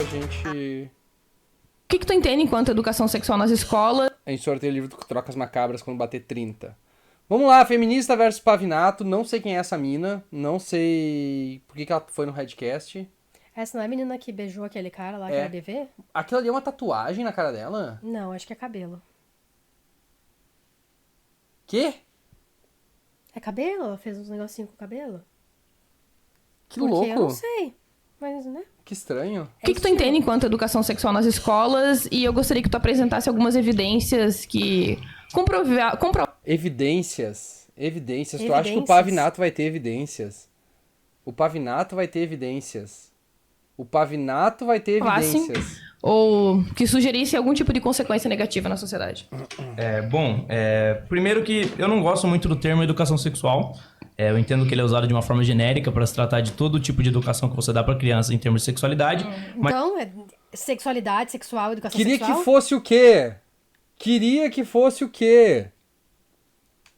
gente... O que tu entende enquanto educação sexual nas escolas? A gente sorteia o livro do Trocas Macabras quando bater 30. Vamos lá, Feminista versus Pavinato. Não sei quem é essa mina. Não sei por que ela foi no Redcast. Essa não é a menina que beijou aquele cara lá que era DV? Aquilo ali é uma tatuagem na cara dela? Não, acho que é cabelo. Quê? É cabelo? Ela fez uns negocinhos com o cabelo? Que Porque louco. eu não sei. Mas, né? Que estranho. O que tu entende enquanto educação sexual nas escolas? E eu gostaria que tu apresentasse algumas evidências que Evidências. Tu acha que o Pavinato vai ter evidências? O Pavinato vai ter evidências. ou que sugerisse algum tipo de consequência negativa na sociedade. Primeiro que eu não gosto muito do termo educação sexual. Eu entendo que ele é usado de uma forma genérica para se tratar de todo tipo de educação que você dá para criança em termos de sexualidade. Mas... Então, é sexualidade, sexual, educação Queria sexual? que fosse o quê?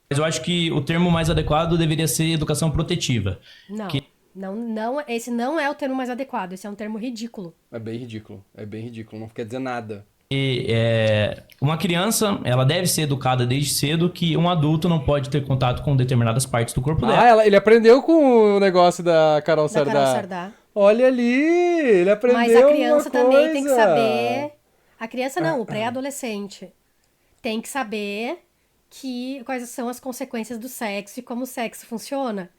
Mas eu acho que o termo mais adequado deveria ser educação protetiva. Não. Não, esse não é o termo mais adequado. Esse é um termo ridículo. É bem ridículo. Não quer dizer nada. Uma criança, ela deve ser educada desde cedo que um adulto não pode ter contato com determinadas partes do corpo dela. Ele aprendeu com o negócio da Carol Sardá. Carol Sardá. Olha ali, ele aprendeu. Mas a criança também tem que saber... A criança não, o pré-adolescente. Tem que saber quais são as consequências do sexo e como o sexo funciona.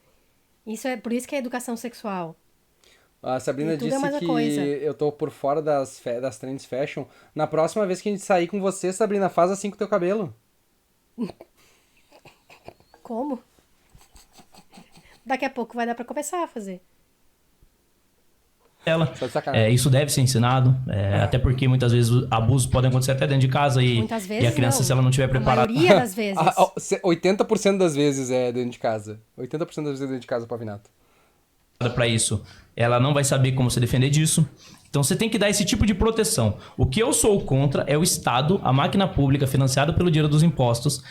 Por isso que é educação sexual. A Sabrina disse que coisa. eu tô por fora das trends fashion. Na próxima vez que a gente sair com você, Sabrina, faz assim com o teu cabelo. Como? Daqui a pouco vai dar pra começar a fazer. Isso deve ser ensinado, até porque muitas vezes abusos podem acontecer até dentro de casa e a criança, não. se ela não estiver preparada... A maioria das vezes. 80% das vezes é dentro de casa. 80% das vezes é dentro de casa, Pavinato. Para isso, ela não vai saber como se defender disso. Então você tem que dar esse tipo de proteção. O que eu sou contra é o Estado, a máquina pública financiada pelo dinheiro dos impostos,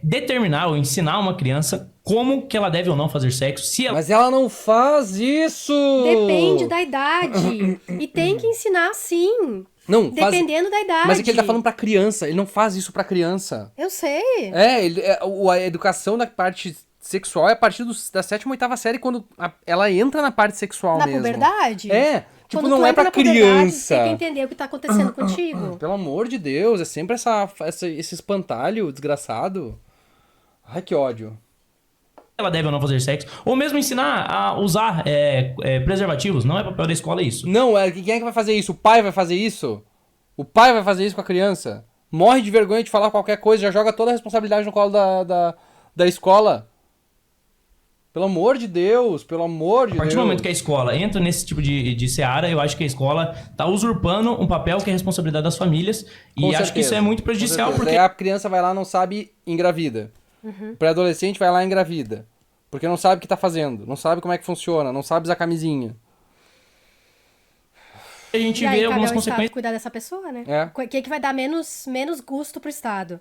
determinar ou ensinar uma criança como que ela deve ou não fazer sexo. Mas ela não faz isso! Depende da idade. E tem que ensinar sim. Não, dependendo da idade. Mas é que ele tá falando pra criança, ele não faz isso pra criança. Eu sei. A educação da parte sexual é a partir da 7ª, 8ª série, quando ela entra na parte sexual mesmo. Na puberdade? Tipo, quando não é pra criança. Você tem que entender o que tá acontecendo contigo. Pelo amor de Deus, é sempre esse espantalho desgraçado. Ai, que ódio. Ela deve ou não fazer sexo. Ou mesmo ensinar a usar preservativos. Não é papel da escola isso. Não, quem é que vai fazer isso? O pai vai fazer isso? O pai vai fazer isso com a criança? Morre de vergonha de falar qualquer coisa, já joga toda a responsabilidade no colo da escola. Pelo amor de Deus, A partir do momento que a escola entra nesse tipo de seara, eu acho que a escola tá usurpando um papel que é a responsabilidade das famílias. E acho que isso é muito prejudicial. Porque Daí a criança vai lá e não sabe engravida. O pré-adolescente vai lá e engravida. Porque não sabe o que tá fazendo, não sabe como é que funciona, não sabe usar camisinha. A gente e aí, vê algumas consequências. consequências. Cuidar dessa pessoa, né? É. O que vai dar menos gosto pro Estado?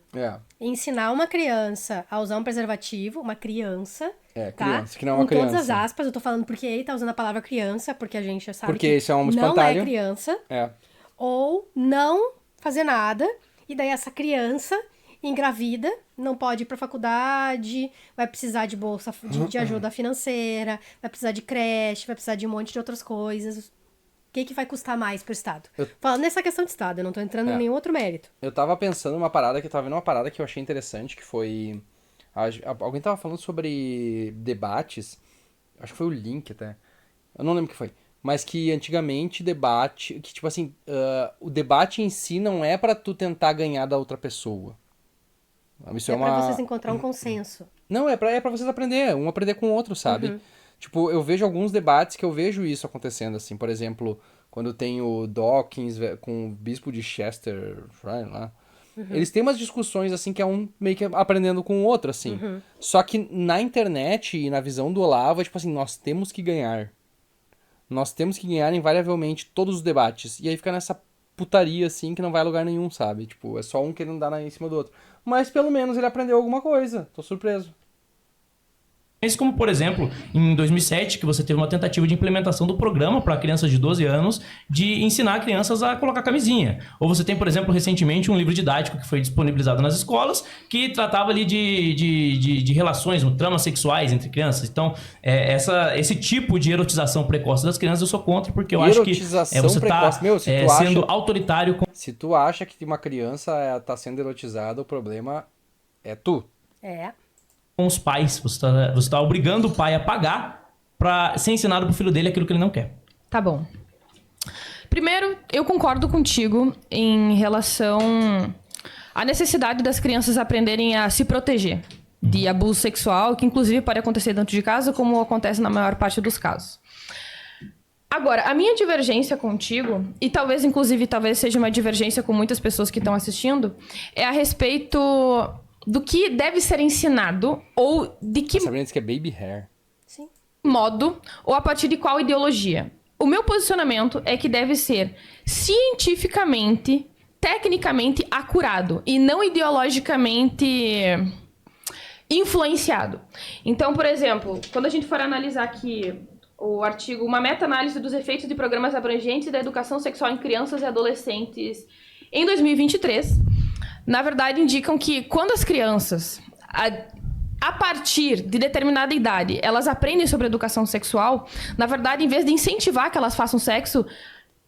Ensinar uma criança a usar um preservativo, uma criança. Criança, que não é uma criança. Com todas as aspas, eu tô falando porque ele tá usando a palavra criança, porque a gente já sabe porque que isso é um não espantalho. é criança. Ou não fazer nada, e daí essa criança engravida, não pode ir pra faculdade, vai precisar de bolsa de ajuda financeira, vai precisar de creche, vai precisar de um monte de outras coisas. O que vai custar mais pro Estado? Falando nessa questão de Estado, eu não tô entrando em nenhum outro mérito. Eu tava pensando eu tava vendo uma parada que eu achei interessante, que foi... Alguém tava falando sobre debates, acho que foi o Link até, eu não lembro o que foi, mas que antigamente debate, que tipo assim, o debate em si não é pra tu tentar ganhar da outra pessoa. Isso pra vocês encontrar um consenso. Não, é pra vocês aprender, um aprender com o outro, sabe? Tipo, eu vejo alguns debates que eu vejo isso acontecendo, assim, por exemplo, quando tem o Dawkins com o bispo de Chester, lá, eles têm umas discussões, assim, que é um meio que aprendendo com o outro, assim. Só que na internet e na visão do Olavo, é tipo assim, nós temos que ganhar. Nós temos que ganhar invariavelmente todos os debates. E aí fica nessa putaria, assim, que não vai a lugar nenhum, sabe? Tipo, é só um querendo dar em cima do outro. Mas pelo menos ele aprendeu alguma coisa. Tô surpreso. como, por exemplo, em 2007, que você teve uma tentativa de implementação do programa para crianças de 12 anos de ensinar crianças a colocar camisinha. Ou você tem, por exemplo, recentemente um livro didático que foi disponibilizado nas escolas que tratava ali de relações, tramas sexuais entre crianças. Então, esse tipo de erotização precoce das crianças eu sou contra, porque eu acho que você está sendo autoritário. Se tu acha que uma criança está sendo erotizada, o problema é tu. Com os pais. Você tá obrigando o pai a pagar pra ser ensinado pro filho dele aquilo que ele não quer. Tá bom. Primeiro, eu concordo contigo em relação à necessidade das crianças aprenderem a se proteger de abuso sexual, que inclusive pode acontecer dentro de casa, como acontece na maior parte dos casos. Agora, a minha divergência contigo, e talvez seja uma divergência com muitas pessoas que estão assistindo, é a respeito do que deve ser ensinado ou de que Sabrina disse que é baby hair. Sim. modo ou a partir de qual ideologia. O meu posicionamento é que deve ser cientificamente, tecnicamente acurado e não ideologicamente influenciado. Então, por exemplo, quando a gente for analisar aqui o artigo Uma meta-análise dos efeitos de programas abrangentes da educação sexual em crianças e adolescentes em 2023, na verdade indicam que quando as crianças, a partir de determinada idade, elas aprendem sobre educação sexual, na verdade, em vez de incentivar que elas façam sexo,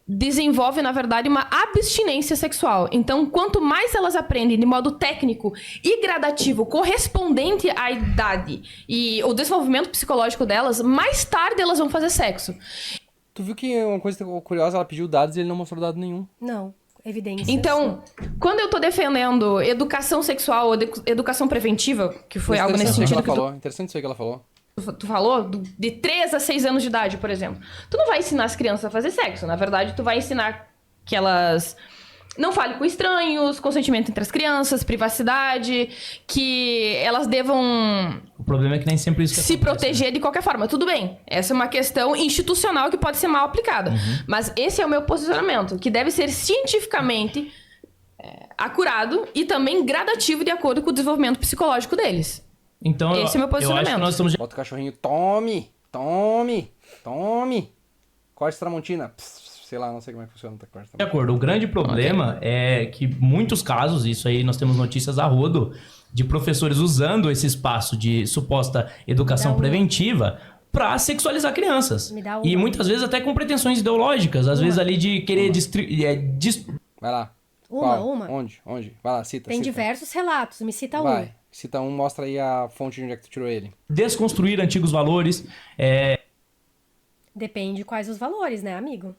desenvolve, na verdade, uma abstinência sexual. Então, quanto mais elas aprendem de modo técnico e gradativo, correspondente à idade e o desenvolvimento psicológico delas, mais tarde elas vão fazer sexo. Tu viu que uma coisa curiosa, ela pediu dados e ele não mostrou dado nenhum. Não. Evidências. Então, quando eu tô defendendo educação sexual ou educação preventiva, que foi algo nesse sentido que Interessante isso aí que ela falou. Tu falou, de 3 a 6 anos de idade, por exemplo. Tu não vai ensinar as crianças a fazer sexo. Na verdade, tu vai ensinar que elas não falem com estranhos, consentimento entre as crianças, privacidade, que elas devam... O problema é que nem sempre isso que se acontece, proteger de qualquer forma. Tudo bem, essa é uma questão institucional que pode ser mal aplicada. Mas esse é o meu posicionamento, que deve ser cientificamente acurado e também gradativo de acordo com o desenvolvimento psicológico deles. Então, esse é o meu posicionamento. Eu acho que nós estamos... Bota o cachorrinho, tome, tome, tome. Corte Tramontina. Sei lá, não sei como é que funciona. De acordo. O grande problema é que muitos casos, isso aí nós temos notícias a rodo, de professores usando esse espaço de suposta educação preventiva para sexualizar crianças. E muitas vezes até com pretensões ideológicas. Às vezes ali de querer... Vai lá. Uma. Onde? Vai lá, cita. Tem diversos relatos, me cita um. Vai, cita um, mostra aí a fonte de onde é que tu tirou ele. Desconstruir antigos valores. Depende quais os valores, né, amigo?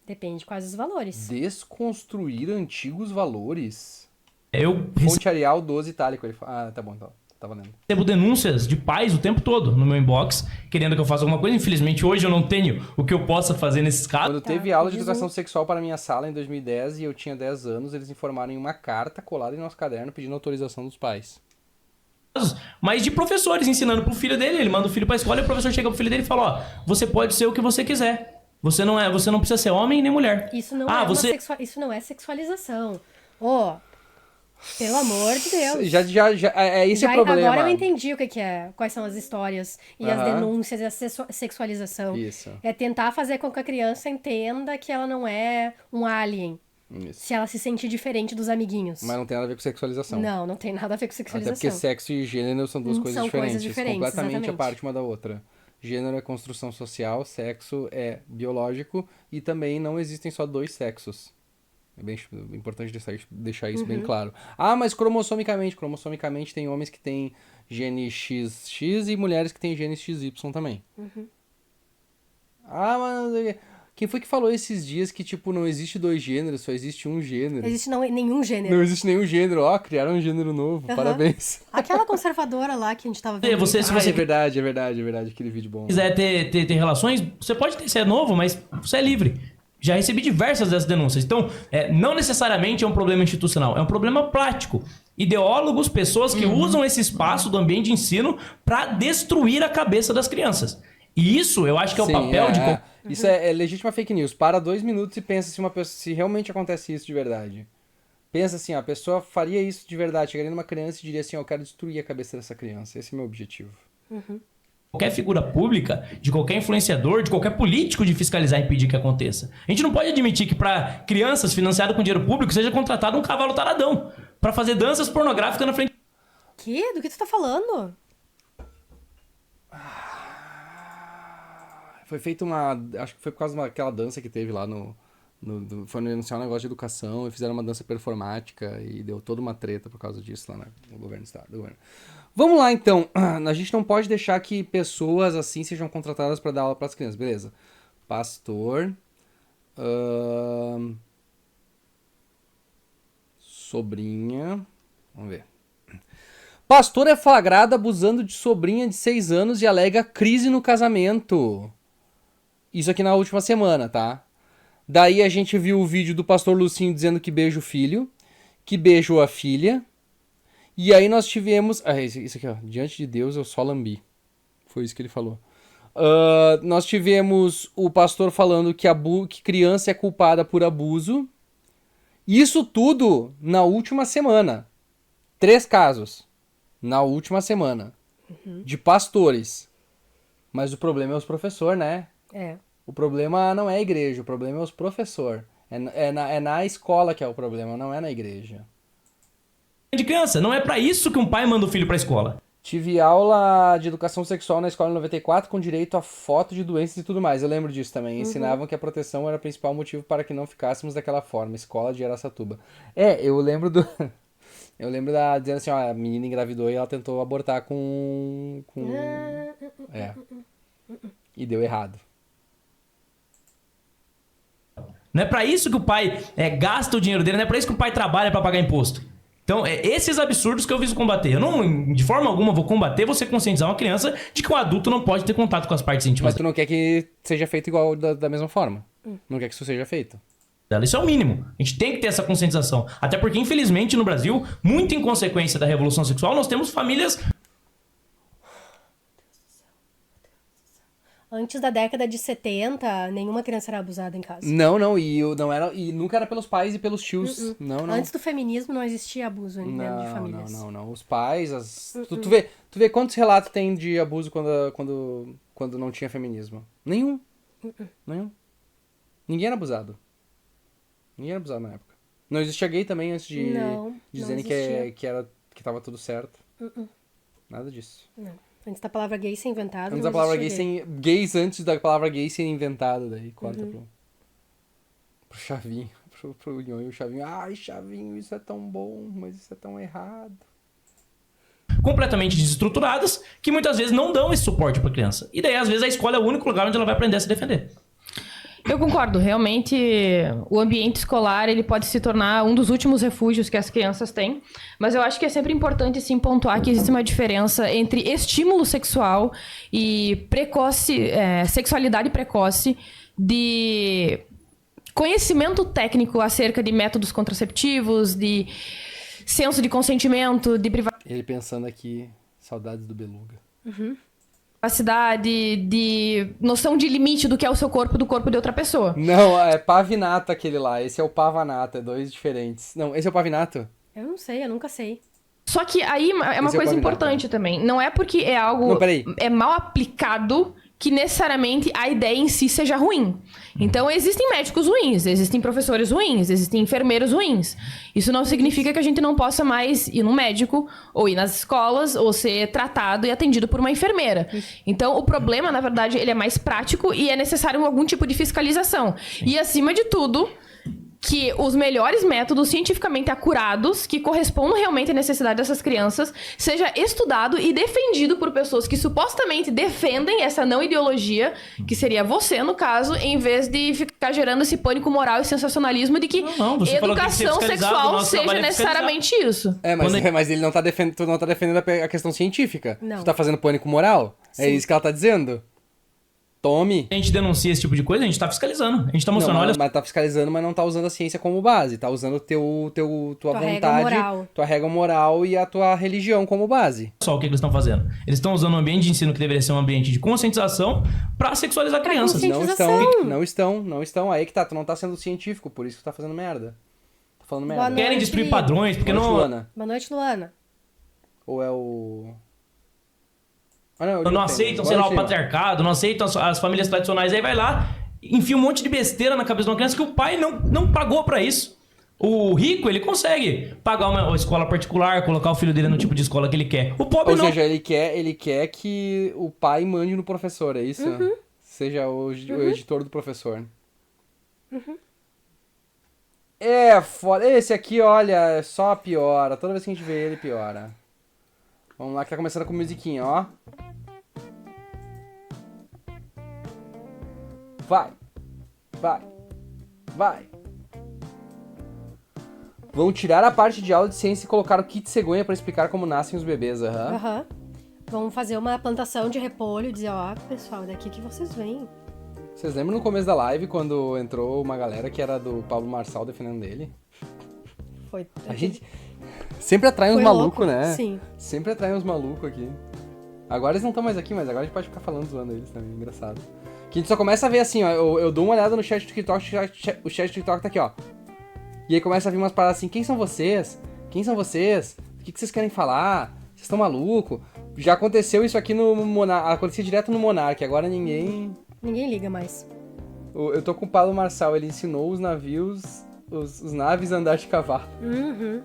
Depende quais os valores. Desconstruir antigos valores? Eu Fonte Arial 12 itálico. Ele fala... Ah, tá bom, então. Tá valendo. Recebo denúncias de pais o tempo todo no meu inbox, querendo que eu faça alguma coisa. Infelizmente, hoje eu não tenho o que eu possa fazer nesses casos. Quando teve aula de educação sexual para a minha sala em 2010 e eu tinha 10 anos, eles informaram em uma carta colada em nosso caderno pedindo autorização dos pais. Mas de professores ensinando pro filho dele. Ele manda o filho pra escola e o professor chega pro filho dele e fala: ó, você pode ser o que você quiser. Você não precisa ser homem nem mulher. Isso não isso não é sexualização. Pelo amor de Deus. Esse é o problema. Agora eu entendi o que é, quais são as histórias e as denúncias e a sexualização. Isso. É tentar fazer com que a criança entenda que ela não é um alien. Isso. Se ela se sentir diferente dos amiguinhos. Mas não tem nada a ver com sexualização. Não tem nada a ver com sexualização. Até porque sexo e gênero são duas coisas diferentes. Completamente exatamente. a parte uma da outra. Gênero é construção social, sexo é biológico e também não existem só dois sexos. É bem importante deixar isso bem claro. Ah, mas cromossomicamente tem homens que têm gene XX e mulheres que têm gene XY também. Ah, mas quem foi que falou esses dias que, tipo, não existe dois gêneros, só existe um gênero? Não existe nenhum gênero. Não existe nenhum gênero. Ó, criaram um gênero novo. Parabéns. Aquela conservadora lá que a gente tava vendo. É verdade. Aquele vídeo bom. Se quiser ter relações, você pode ter, você é novo, mas você é livre. Já recebi diversas dessas denúncias. Então, não necessariamente é um problema institucional, é um problema prático. Ideólogos, pessoas que usam esse espaço do ambiente de ensino para destruir a cabeça das crianças. E isso, eu acho que é o papel de... Isso é legítima fake news. Para 2 minutos e pensa se realmente acontece isso de verdade. Pensa assim, a pessoa faria isso de verdade. Chegaria numa criança e diria assim, eu quero destruir a cabeça dessa criança. Esse é o meu objetivo. Qualquer figura pública, de qualquer influenciador, de qualquer político de fiscalizar e impedir que aconteça. A gente não pode admitir que para crianças financiadas com dinheiro público seja contratado um cavalo taradão para fazer danças pornográficas na frente. Que? Do que tu tá falando? Foi feita uma... Acho que foi por causa daquela dança que teve lá foi anunciar um negócio de educação e fizeram uma dança performática e deu toda uma treta por causa disso lá no governo do estado. Vamos lá, então. A gente não pode deixar que pessoas assim sejam contratadas para dar aula para as crianças. Beleza. Pastor. Sobrinha. Vamos ver. Pastor é flagrado abusando de sobrinha de 6 anos e alega crise no casamento. Isso aqui na última semana, tá? Daí a gente viu o vídeo do pastor Lucinho dizendo que beija o filho, que beijou a filha. E aí nós tivemos... isso aqui, ó. Diante de Deus eu só lambi. Foi isso que ele falou. Nós tivemos o pastor falando que criança é culpada por abuso. Isso tudo na última semana. 3 casos. Na última semana. De pastores. Mas o problema é os professores, né? É. O problema não é a igreja, o problema é os professores. É na escola que é o problema, não é na igreja. De criança. Não é pra isso que um pai manda o filho pra escola. Tive aula de educação sexual na escola em 94 com direito a foto de doenças e tudo mais. Eu lembro disso também. Ensinavam que a proteção era o principal motivo para que não ficássemos daquela forma. Escola de Araçatuba. Eu lembro do... Eu lembro da dizendo assim, ó, a menina engravidou e ela tentou abortar com... E deu errado. Não é pra isso que o pai gasta o dinheiro dele, não é pra isso que o pai trabalha pra pagar imposto. Então, esses absurdos que eu viso combater. Eu não, de forma alguma, vou combater você conscientizar uma criança de que um adulto não pode ter contato com as partes íntimas. Mas tu não quer que seja feito igual da mesma forma. Não quer que isso seja feito. Isso é o mínimo. A gente tem que ter essa conscientização. Até porque, infelizmente, no Brasil, muito em consequência da revolução sexual, nós temos famílias... Antes da década de 70, nenhuma criança era abusada em casa. Não, e nunca era pelos pais e pelos tios. Não. Antes do feminismo não existia abuso dentro de famílias. Não. Os pais, Tu vê quantos relatos tem de abuso quando não tinha feminismo? Nenhum. Ninguém era abusado. Ninguém era abusado na época. Não existia gay também antes de dizerem que tava tudo certo. Nada disso. Não. Antes da palavra gay ser inventada. Antes da palavra gays antes da palavra gay ser inventada, daí corta pro Chavinho, pro Nhonho, o Chavinho. Ai, Chavinho, isso é tão bom, mas isso é tão errado. Completamente desestruturadas, que muitas vezes não dão esse suporte pra criança. E daí, às vezes, a escola é o único lugar onde ela vai aprender a se defender. Eu concordo, realmente o ambiente escolar ele pode se tornar um dos últimos refúgios que as crianças têm, mas eu acho que é sempre importante sim pontuar que existe uma diferença entre estímulo sexual e sexualidade precoce, de conhecimento técnico acerca de métodos contraceptivos, de senso de consentimento, de privacidade. Ele pensando aqui, saudades do Beluga. Capacidade, de noção de limite do que é o seu corpo do corpo de outra pessoa. Não, é Pavinato aquele lá. Esse é o Pavanato, é 2 diferentes. Não, esse é o Pavinato? Eu não sei, eu nunca sei. Só que aí é uma coisa importante também. Não é porque é algo mal aplicado que necessariamente a ideia em si seja ruim. Então, existem médicos ruins, existem professores ruins, existem enfermeiros ruins. Isso não significa que a gente não possa mais ir no médico, ou ir nas escolas, ou ser tratado e atendido por uma enfermeira. Então, o problema, na verdade, ele é mais prático e é necessário algum tipo de fiscalização. E, acima de tudo, que os melhores métodos cientificamente acurados, que correspondam realmente à necessidade dessas crianças, seja estudado e defendido por pessoas que supostamente defendem essa não ideologia, que seria você, no caso, em vez de ficar gerando esse pânico moral e sensacionalismo de que educação sexual seja necessariamente isso. Mas ele não tá defendendo, tu não tá defendendo a questão científica. Não. Tu tá fazendo pânico moral? Sim. É isso que ela tá dizendo? Tome. A gente denuncia esse tipo de coisa, a gente tá fiscalizando. A gente tá mostrando, olha... Mas tá fiscalizando, mas não tá usando a ciência como base. Tá usando tua vontade, tua regra moral e a tua religião como base. Só o que eles estão fazendo. Eles estão usando um ambiente de ensino que deveria ser um ambiente de conscientização pra sexualizar crianças. Não estão. Aí que tá, tu não tá sendo científico, por isso que tu tá fazendo merda. Tá falando merda. Querem destruir padrões, porque Boa não... noite, Luana. Boa noite, Luana. Ou é o... Ah, não, não aceitam, sei lá, o patriarcado, não aceitam as famílias tradicionais. Aí vai lá, enfia um monte de besteira na cabeça de uma criança que o pai não pagou pra isso. O rico, ele consegue pagar uma escola particular, colocar o filho dele no tipo de escola que ele quer. O pobre Ou não. seja, ele quer que o pai mande no professor, é isso? Seja o editor do professor. É foda. Esse aqui, olha, só piora. Toda vez que a gente vê ele, piora. Vamos lá, que tá começando com musiquinha, ó. Vai. Vai. Vai. Vão tirar a parte de aula de ciência e colocar o kit cegonha pra explicar como nascem os bebês, Aham. Vamos fazer uma plantação de repolho e dizer, ó, pessoal, daqui que vocês vêm. Vocês lembram no começo da live quando entrou uma galera que era do Pablo Marçal defendendo ele? Foi. A gente sempre atrai uns Foi malucos, louco, né? sim. Sempre atrai uns malucos aqui. Agora eles não estão mais aqui, mas agora a gente pode ficar falando, zoando eles também, engraçado. Que a gente só começa a ver assim, ó, eu dou uma olhada no chat do TikTok, o chat do TikTok tá aqui, ó. E aí começa a vir umas paradas assim, quem são vocês? Quem são vocês? O que vocês querem falar? Vocês estão malucos? Já aconteceu isso aqui no Monark, acontecia direto no Monark, agora ninguém liga mais. Eu tô com o Pablo Marçal, ele ensinou os navios, os naves a andar de cavalo. Uhum.